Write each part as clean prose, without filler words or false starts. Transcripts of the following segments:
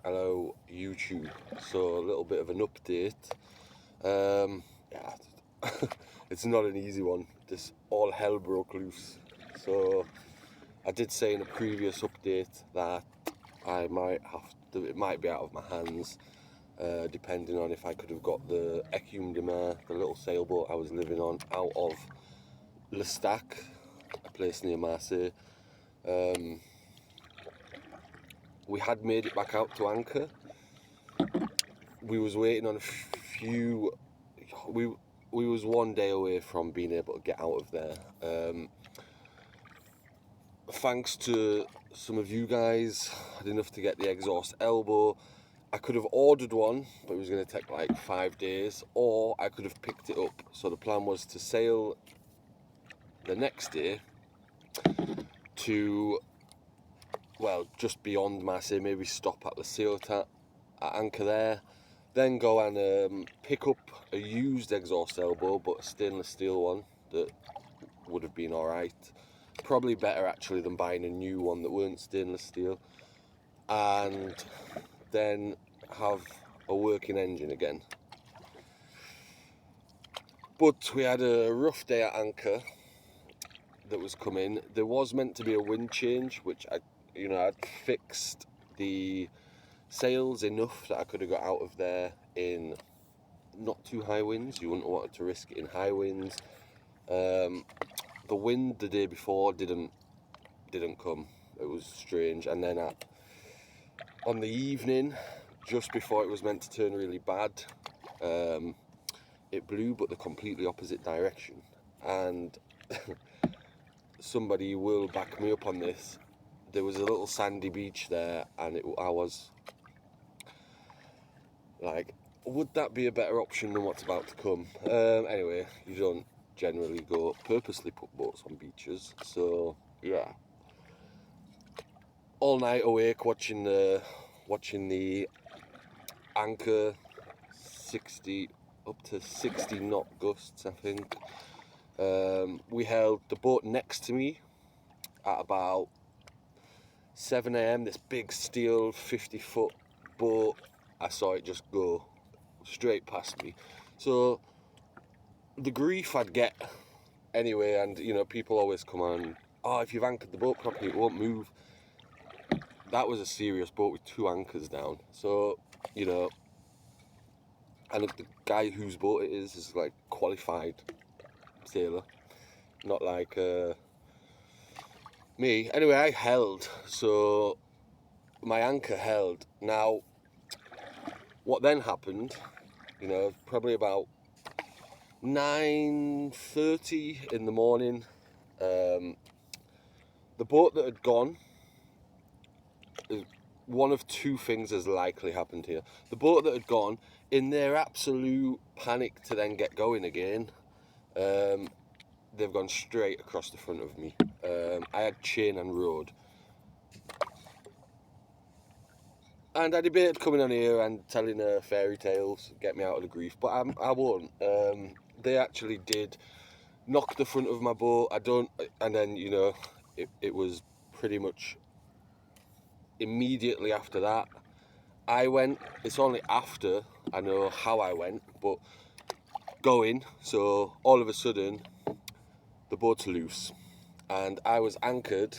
Hello YouTube. So a little bit of an update. Yeah, it's not an easy one. This all hell broke loose. So I did say in a previous update that I might have to. It might be out of my hands, depending on if I could have got the Ecume de Mer, the little sailboat I was living on, out of Lestac, a place near Marseille. We had made it back out to anchor. We was waiting on a few. We was one day away from being able to get out of there. Thanks to some of you guys, I had enough to get the exhaust elbow. I could have ordered one, but it was going to take like 5 days, or I could have picked it up. So the plan was to sail the next day to, well, just beyond Marseille, maybe stop at La Ciotat, at anchor there, then go and pick up a used exhaust elbow, but a stainless steel one that would have been alright. Probably better actually than buying a new one that weren't stainless steel. And then have a working engine again. But we had a rough day at anchor that was coming. There was meant to be a wind change, which I'd fixed the sails enough that I could have got out of there in not too high winds. You wouldn't have wanted to risk it in high winds. The wind the day before didn't come. It was strange. And then on the evening, just before it was meant to turn really bad, it blew, but the completely opposite direction. And somebody will back me up on this. There was a little sandy beach there, and I was like, would that be a better option than what's about to come? Anyway, you don't generally purposely put boats on beaches, so yeah. All night awake watching the anchor, 60 up to 60 knot gusts, I think. We held the boat next to me at about 7 a.m. This big steel 50-foot boat, I saw it just go straight past me. So the grief I'd get anyway, and people always come on, oh, if you've anchored the boat properly it won't move. That was a serious boat with 2 anchors down. So, and the guy whose boat it is like qualified sailor, not like me. Anyway, I held, so my anchor held. Now, what then happened, probably about 9:30 in the morning, the boat that had gone, one of 2 things has likely happened here. The boat that had gone, in their absolute panic to then get going again, they've gone straight across the front of me. I had chain and rode. And I debated coming on here and telling fairy tales, get me out of the grief, but I won't. They actually did knock the front of my boat. And then, it was pretty much immediately after that, I went. It's only after I know how I went, but going, so all of a sudden, the boat's loose. And I was anchored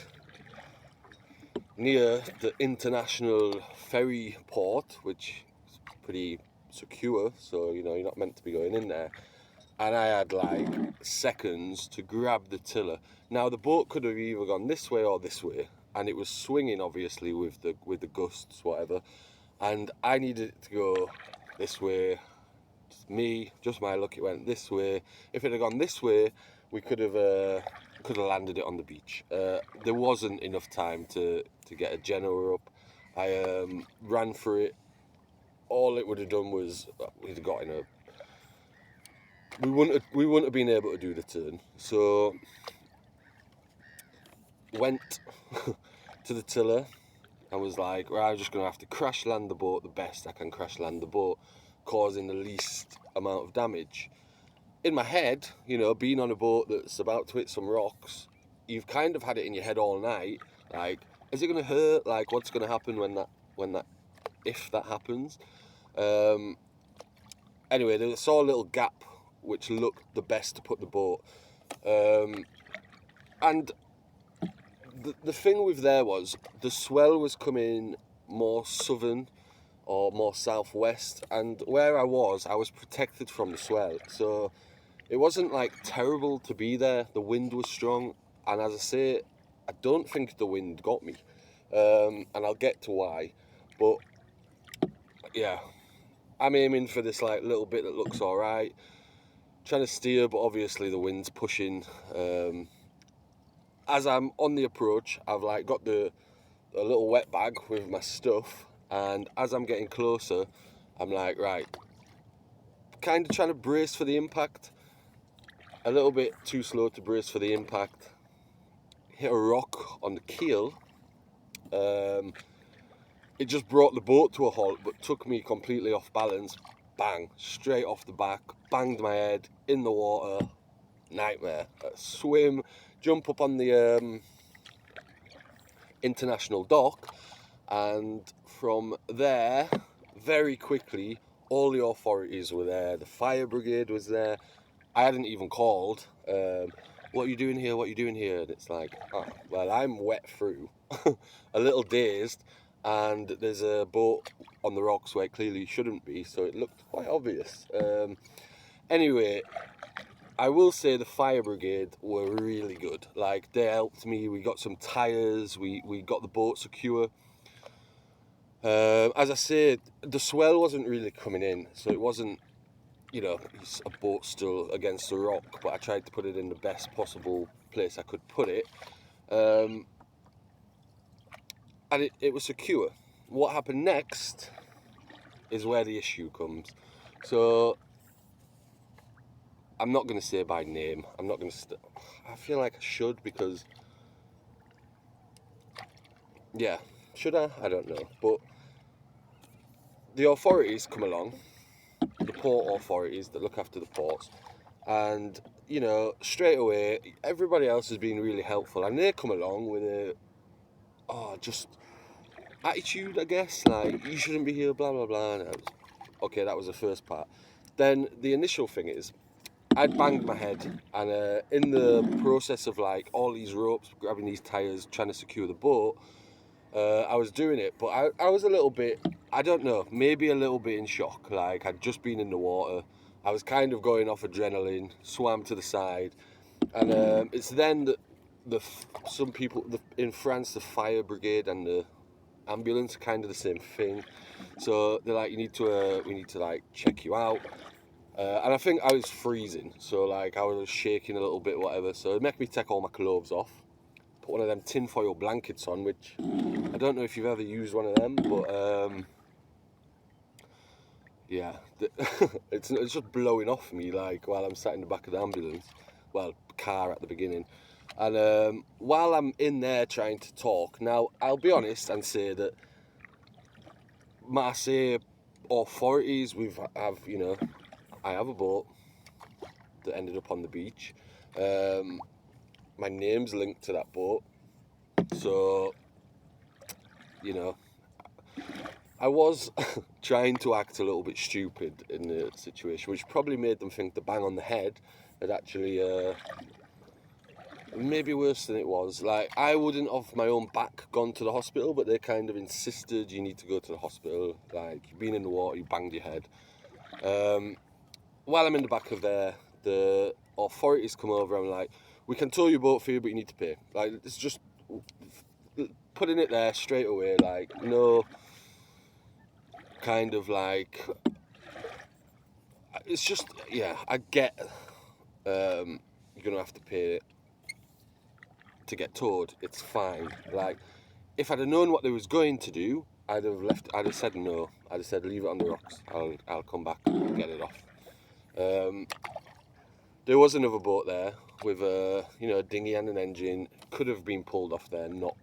near the international ferry port, which is pretty secure, so you're not meant to be going in there. And I had like seconds to grab the tiller. Now the boat could have either gone this way or this way, and it was swinging obviously with the gusts, whatever. And I needed it to go this way. Just my luck, it went this way. If it had gone this way, we could have landed it on the beach. There wasn't enough time to get a genoa up. I ran for it. All it would have done was we'd have got in a. We wouldn't have been able to do the turn. So went to the tiller and was like, right, I'm just gonna have to crash land the boat the best I can crash land the boat, causing the least amount of damage. In my head, being on a boat that's about to hit some rocks, you've kind of had it in your head all night, like, is it going to hurt? Like, what's going to happen when that if that happens. Anyway, they saw a little gap which looked the best to put the boat. And the thing with there was the swell was coming more southern or more southwest, and where I was protected from the swell, so it wasn't like terrible to be there. The wind was strong, and as I say, I don't think the wind got me, and I'll get to why. But yeah, I'm aiming for this like little bit that looks all right, trying to steer, but obviously the wind's pushing. As I'm on the approach, I've like got a little wet bag with my stuff, and as I'm getting closer, I'm like, right, kind of trying to brace for the impact. A little bit too slow to brace for the impact. Hit a rock on the keel. It just brought the boat to a halt, but took me completely off balance. Bang, straight off the back, banged my head in the water. Nightmare. Swim, jump up on the international dock, and from there, very quickly, all the authorities were there. The fire brigade was there. I hadn't even called. What are you doing here? What are you doing here? And it's like, oh, well, I'm wet through, a little dazed, and there's a boat on the rocks where it clearly shouldn't be, so it looked quite obvious. Anyway, I will say the fire brigade were really good. Like, they helped me. We got some tyres. We got the boat secure. As I said, the swell wasn't really coming in, so it wasn't, a boat still against the rock, but I tried to put it in the best possible place I could put it. And it was secure. What happened next is where the issue comes. So, I'm not going to say by name. I'm not going to... I feel like I should, because... Yeah, should I? I don't know. But the authorities come along, the port authorities that look after the ports, and straight away everybody else has been really helpful, and they come along with just attitude, I guess, like, you shouldn't be here, blah blah blah. And okay, that was the first part. Then the initial thing is, I'd banged my head, and in the process of like all these ropes, grabbing these tires, trying to secure the boat, I was doing it, but I was a little bit, I don't know, maybe a little bit in shock. Like, I'd just been in the water, I was kind of going off adrenaline, swam to the side, and it's then that some people in France, the fire brigade and the ambulance are kind of the same thing. So they're like, we need to like check you out. And I think I was freezing, so like I was shaking a little bit, whatever. So it made me take all my clothes off, put one of them tinfoil blankets on, which I don't know if you've ever used one of them, but yeah, it's just blowing off me like while I'm sat in the back of the ambulance, well, car at the beginning. And while I'm in there trying to talk, now I'll be honest and say that Marseille authorities, I have a boat that ended up on the beach. My name's linked to that boat, so I was trying to act a little bit stupid in the situation, which probably made them think the bang on the head had actually maybe worse than it was. Like, I wouldn't have my own back gone to the hospital, but they kind of insisted you need to go to the hospital. Like, you've been in the water, you banged your head. While I'm in the back of there, the authorities come over and like, we can tow your boat for you, but you need to pay. Like, it's just putting it there straight away. Like, no kind of like, it's just, yeah, I get you're gonna have to pay to get towed. It's fine. Like, if I'd have known what they was going to do, I'd have said no. I'd have said leave it on the rocks. I'll come back and get it off. There was another boat there with a dinghy and an engine. Could have been pulled off there. Not.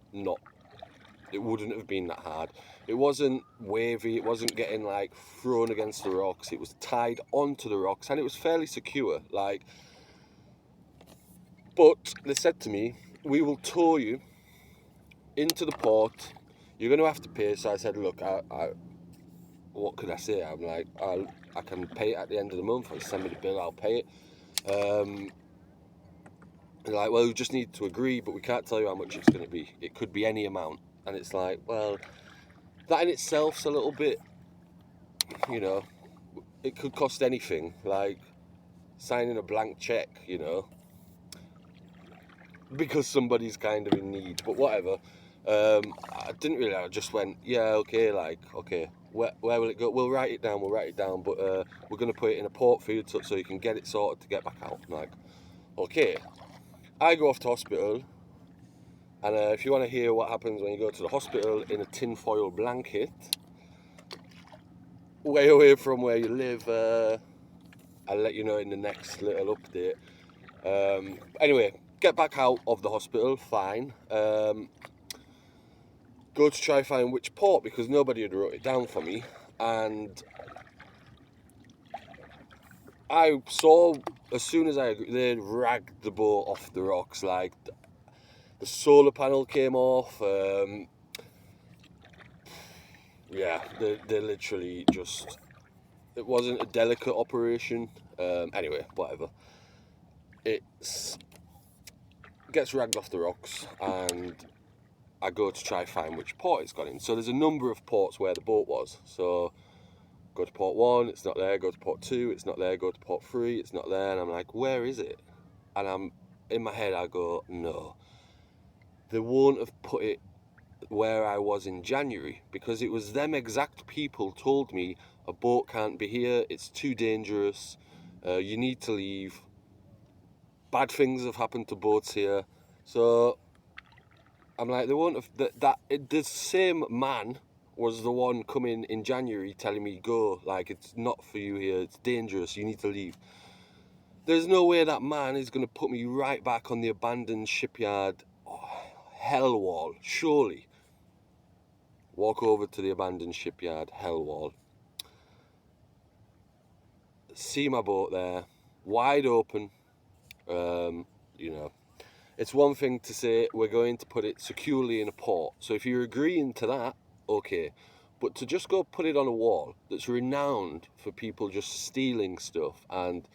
It wouldn't have been that hard. It wasn't wavy. It wasn't getting like thrown against the rocks. It was tied onto the rocks, and it was fairly secure. Like, but they said to me, "We will tow you into the port. You're going to have to pay." So I said, "Look, what could I say? I'm like, I can pay it at the end of the month. Or send me the bill, I'll pay it. They're like, well, we just need to agree, but we can't tell you how much it's going to be. It could be any amount. And it's like, well, that in itself's a little bit, you know, it could cost anything. Like signing a blank check, you know, because somebody's kind of in need. But whatever. I didn't really. I just went, yeah, okay, like, okay. Where will it go? We'll write it down. But we're going to put it in a port for you so you can get it sorted to get back out. I'm like, okay. I go off to hospital. And if you want to hear what happens when you go to the hospital in a tinfoil blanket, way away from where you live, I'll let you know in the next little update. Anyway, get back out of the hospital, fine. Go to try find which port because nobody had wrote it down for me. And I saw, as soon as they ragged the boat off the rocks, like the solar panel came off. Yeah, they literally just... It wasn't a delicate operation. Anyway, whatever. It gets ragged off the rocks, and I go to try find which port it's gone in. So there's a number of ports where the boat was. So go to port 1, it's not there. Go to port 2, it's not there. Go to port 3, it's not there. And I'm like, where is it? And I'm in my head, I go, no, they won't have put it where I was in January, because it was them exact people told me a boat can't be here, it's too dangerous, you need to leave, bad things have happened to boats here. So I'm like, they won't have the same man was the one coming in January telling me, go, like, it's not for you here, it's dangerous, you need to leave. There's no way that man is going to put me right back on the abandoned shipyard hell wall, surely. Walk over to the abandoned shipyard hell wall. See my boat there, wide open. You know, it's one thing to say we're going to put it securely in a port. So if you're agreeing to that, okay. But to just go put it on a wall that's renowned for people just stealing stuff, and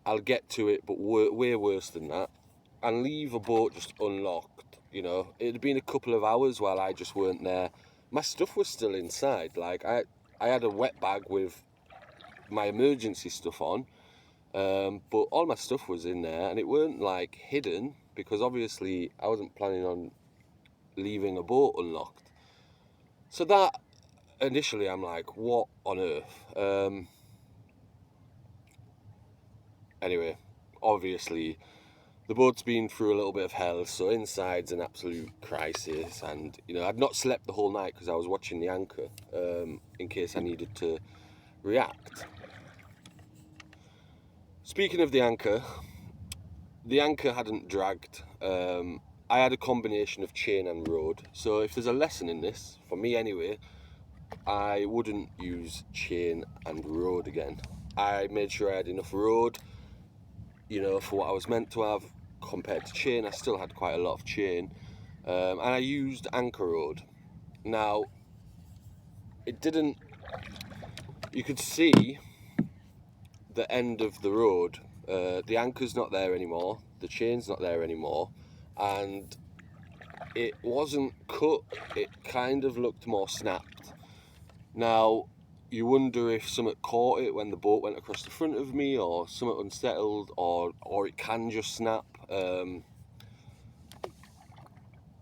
I'll get to it, but way worse than that, and leave a boat just unlocked, you know, it'd been a couple of hours while I just weren't there. My stuff was still inside. Like, I had a wet bag with my emergency stuff on, but all my stuff was in there, and it weren't like hidden, because obviously I wasn't planning on leaving a boat unlocked. So that, initially, I'm like, what on earth? Anyway, obviously the boat's been through a little bit of hell, so inside's an absolute crisis. And you know, I'd not slept the whole night because I was watching the anchor, in case I needed to react. Speaking of the anchor hadn't dragged. I had a combination of chain and rod. So if there's a lesson in this, for me anyway, I wouldn't use chain and rod again. I made sure I had enough rod, you know, for what I was meant to have. Compared to chain, I still had quite a lot of chain, and I used anchor rod. Now, it didn't... You could see the end of the road. The anchor's not there anymore, the chain's not there anymore, and it wasn't cut. It kind of looked more snapped. Now, you wonder if something caught it when the boat went across the front of me, or something unsettled, or it can just snap.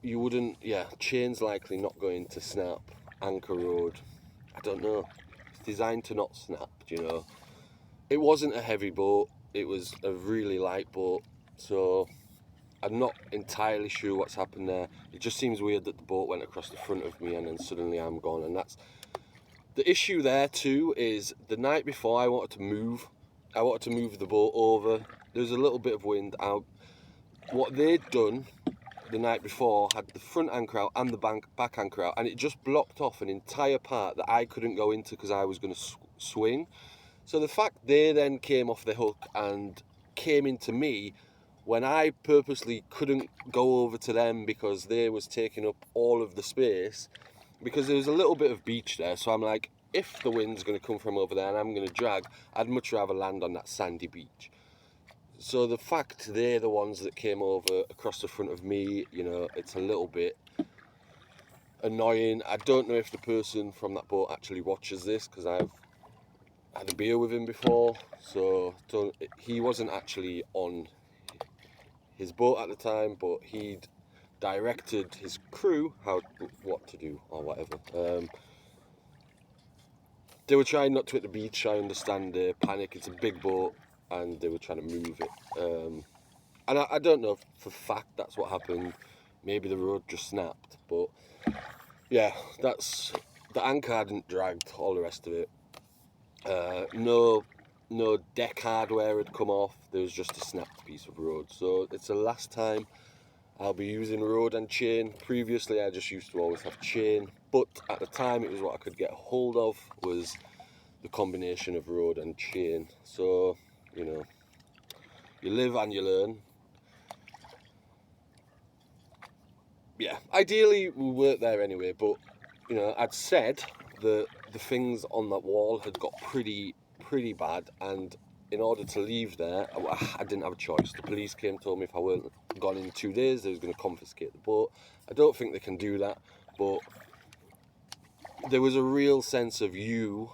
You wouldn't... Yeah, chain's likely not going to snap. Anchor rod, I don't know. It's designed to not snap, you know. It wasn't a heavy boat, it was a really light boat, so I'm not entirely sure what's happened there. It just seems weird that the boat went across the front of me and then suddenly I'm gone. And that's the issue there too. Is the night before I wanted to move the boat over. There was a little bit of wind out. What they'd done the night before had the front anchor out and the back anchor out, and it just blocked off an entire part that I couldn't go into because I was going to swing. So the fact they then came off the hook and came into me when I purposely couldn't go over to them because they was taking up all of the space, because there was a little bit of beach there. So I'm like, if the wind's going to come from over there and I'm going to drag, I'd much rather land on that sandy beach. So the fact they're the ones that came over across the front of me, you know, it's a little bit annoying. I don't know if the person from that boat actually watches this, because I've had a beer with him before, so he wasn't actually on his boat at the time, but he'd directed his crew what to do or whatever. They were trying not to hit the beach. I understand the panic. It's a big boat, and they were trying to move it. And I don't know if for fact that's what happened. Maybe the road just snapped, but yeah, that's the anchor hadn't dragged. All the rest of it, no deck hardware had come off. There was just a snapped piece of road. So it's the last time I'll be using road and chain. Previously, I just used to always have chain, but at the time, it was what I could get hold of was the combination of road and chain. So, you know, you live and you learn. Yeah, ideally we weren't there anyway, but you know, I'd said that the things on that wall had got pretty bad, and in order to leave there, I didn't have a choice. The police came, told me if I weren't gone in 2 days, they was going to confiscate the boat. I don't think they can do that, but there was a real sense of you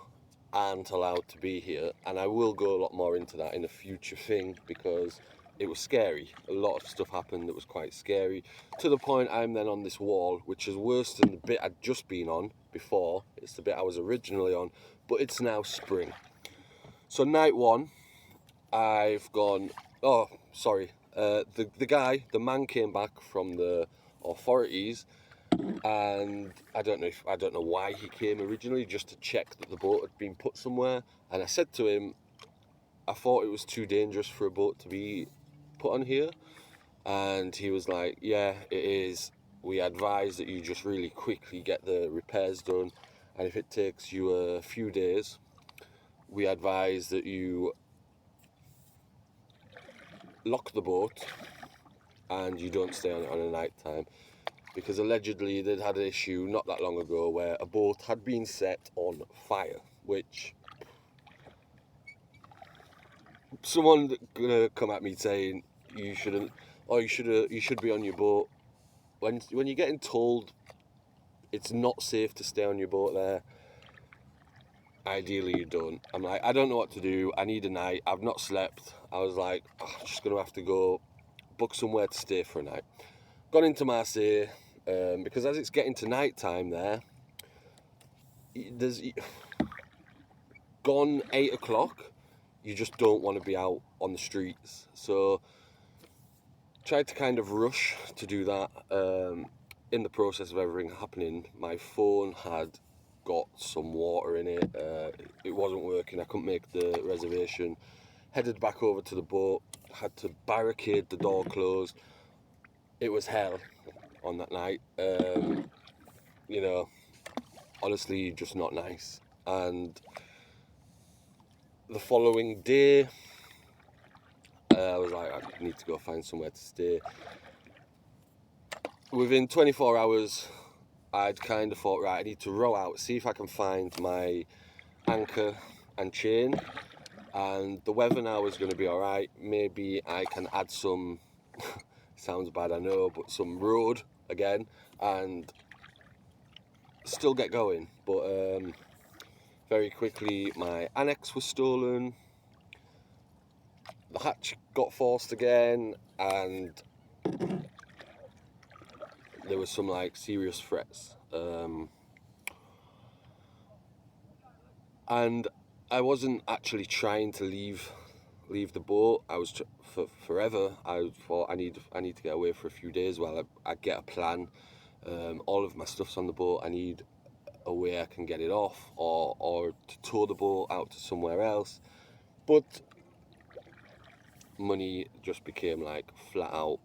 aren't allowed to be here, and I will go a lot more into that in a future thing, because it was scary. A lot of stuff happened that was quite scary, to the point I'm then on this wall, which is worse than the bit I'd just been on before. It's the bit I was originally on, but it's now spring. So night one, I've gone, oh, sorry, the man came back from the authorities, and I don't know why he came originally, just to check that the boat had been put somewhere. And I said to him, I thought it was too dangerous for a boat to be put on here. And he was like, yeah, it is. We advise that you just really quickly get the repairs done, and if it takes you a few days, we advise that you lock the boat and you don't stay on it on a night time. Because allegedly they'd had an issue not that long ago where a boat had been set on fire, which someone gonna come at me saying you shouldn't, or you should be on your boat. When you're getting told it's not safe to stay on your boat there, ideally you don't. I'm like, I don't know what to do. I need a night. I've not slept. I was like, oh, I'm just gonna have to go book somewhere to stay for a night. Gone into Marseille, because as it's getting to night time there, there's gone 8 o'clock, you just don't want to be out on the streets. So tried to kind of rush to do that. In the process of everything happening, my phone had got some water in it. It wasn't working. I couldn't make the reservation. Headed back over to the boat, had to barricade the door closed. It was hell on that night. You know, honestly, just not nice. And the following day, I was like, I need to go find somewhere to stay. Within 24 hours, I'd kind of thought, right, I need to row out, see if I can find my anchor and chain. And the weather now is going to be all right. Maybe I can add some, sounds bad, I know, but some road again and still get going. But very quickly, my annex was stolen. The hatch got forced again, and there was some like serious threats. And I wasn't actually trying to leave the boat. I was for forever. I thought I need to get away for a few days while I get a plan. All of my stuff's on the boat. I need a way I can get it off, or to tow the boat out to somewhere else. But money just became like flat out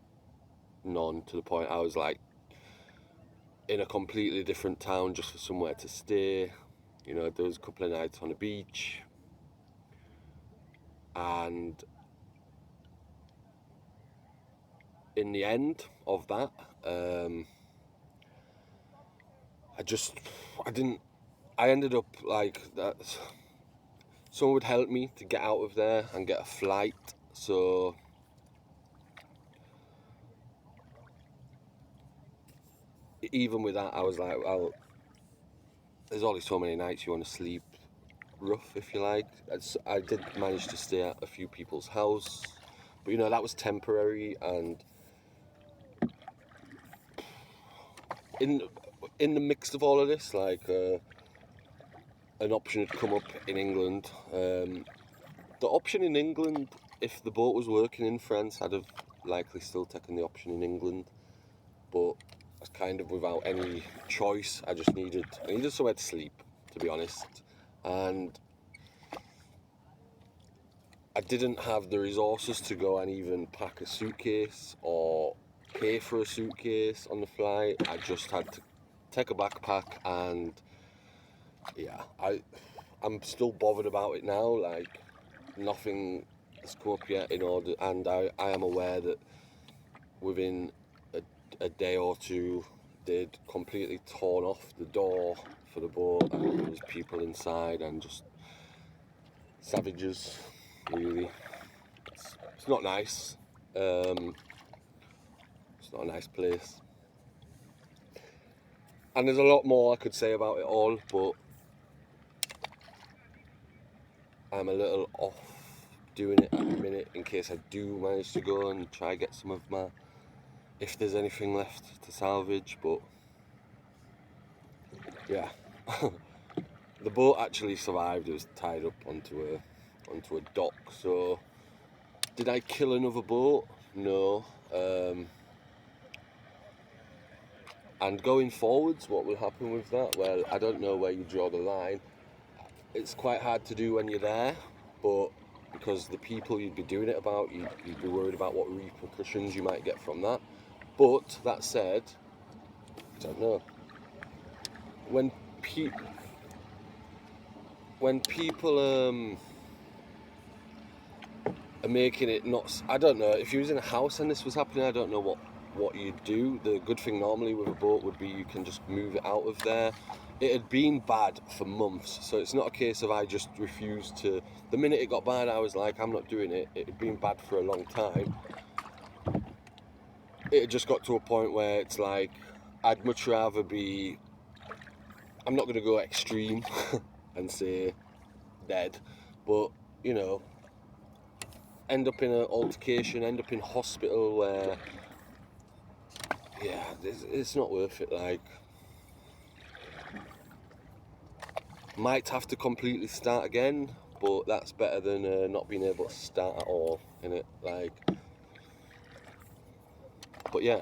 none, to the point I was like in a completely different town just for somewhere to stay. You know, there was a couple of nights on the beach, and in the end of that, I I ended up like that. Someone would help me to get out of there and get a flight. So even with that, I was like, well, there's only so many nights you want to sleep rough, if you like. I did manage to stay at a few people's house, but you know that was temporary. And in in the mix of all of this, like an option had come up in England. The option in England, if the boat was working in France, I'd have likely still taken the option in England. But I was kind of without any choice. I needed somewhere to sleep, to be honest. And I didn't have the resources to go and even pack a suitcase or pay for a suitcase on the flight. I just had to take a backpack, and yeah, I'm still bothered about it now. Like, nothing has come up yet and I am aware that within a day or two they'd completely torn off the door for the boat, and there was people inside and just savages, really. It's not nice. It's not a nice place. And there's a lot more I could say about it all, but I'm a little off doing it at the minute in case I do manage to go and try get some of my, if there's anything left to salvage. But yeah, the boat actually survived. It was tied up onto a dock. So did I kill another boat? No. And going forwards, what will happen with that? Well, I don't know where you draw the line. It's quite hard to do when you're there, but because the people you'd be doing it about, you'd be worried about what repercussions you might get from that. But that said, I don't know. When people are making it not, I don't know, if you was in a house and this was happening, I don't know what you'd do. The good thing normally with a boat would be you can just move it out of there. It had been bad for months, so it's not a case of I just refused to. The minute it got bad, I was like, I'm not doing it. It had been bad for a long time. It had just got to a point where it's like, I'd much rather be, I'm not going to go extreme and say dead, but, you know, end up in an altercation, end up in hospital where, yeah, it's not worth it. Like, might have to completely start again, but that's better than not being able to start at all, innit? Like, but yeah,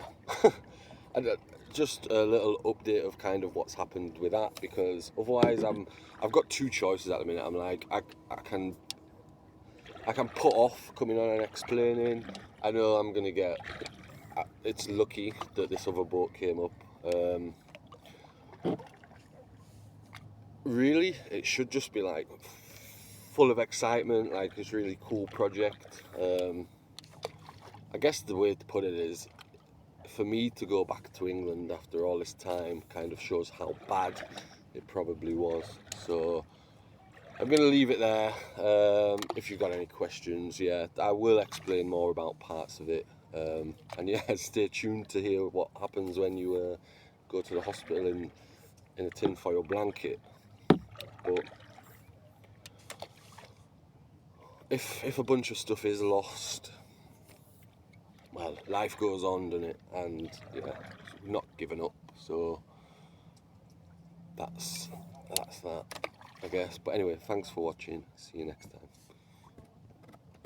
and just a little update of kind of what's happened with that, because otherwise I've got two choices at the minute. I'm like, I can put off coming on and explaining. I know I'm gonna get. It's lucky that this other boat came up. Really, it should just be like full of excitement, like this really cool project. I guess the way to put it is, for me to go back to England after all this time kind of shows how bad it probably was. So I'm going to leave it there. If you've got any questions, yeah, I will explain more about parts of it. And yeah, stay tuned to hear what happens when you go to the hospital in a tinfoil blanket. But if a bunch of stuff is lost, well, life goes on, doesn't it? And yeah, not giving up. So that's that, I guess. But anyway, thanks for watching. See you next time.